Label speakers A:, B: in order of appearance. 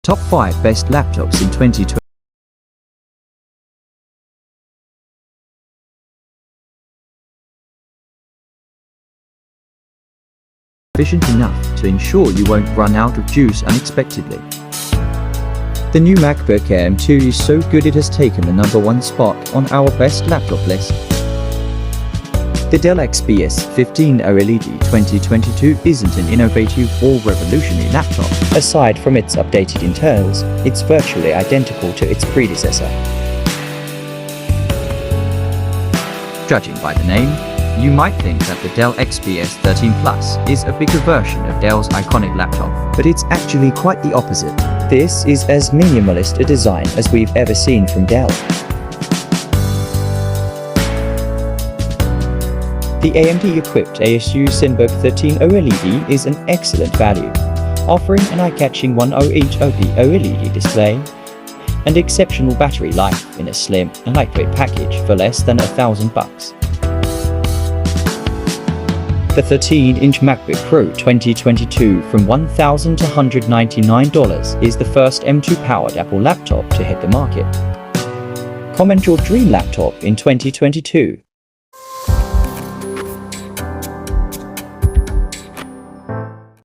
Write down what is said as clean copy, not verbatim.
A: Top 5 Best Laptops in 2020. Efficient enough to ensure you won't run out of juice unexpectedly. The new MacBook Air M2 is so good it has taken the #1 spot on our best laptop list. The Dell XPS 15 OLED 2022 isn't an innovative or revolutionary laptop. Aside from its updated internals, it's virtually identical to its predecessor. Judging by the name, you might think that the Dell XPS 13 Plus is a bigger version of Dell's iconic laptop, but it's actually quite the opposite. This is as minimalist a design as we've ever seen from Dell. The AMD-equipped Asus Zenbook 13 OLED is an excellent value, offering an eye-catching 1080p OLED display and exceptional battery life in a slim and lightweight package for less than $1,000. The 13-inch MacBook Pro 2022 from $1,199 is the first M2-powered Apple laptop to hit the market. Comment your dream laptop in 2022.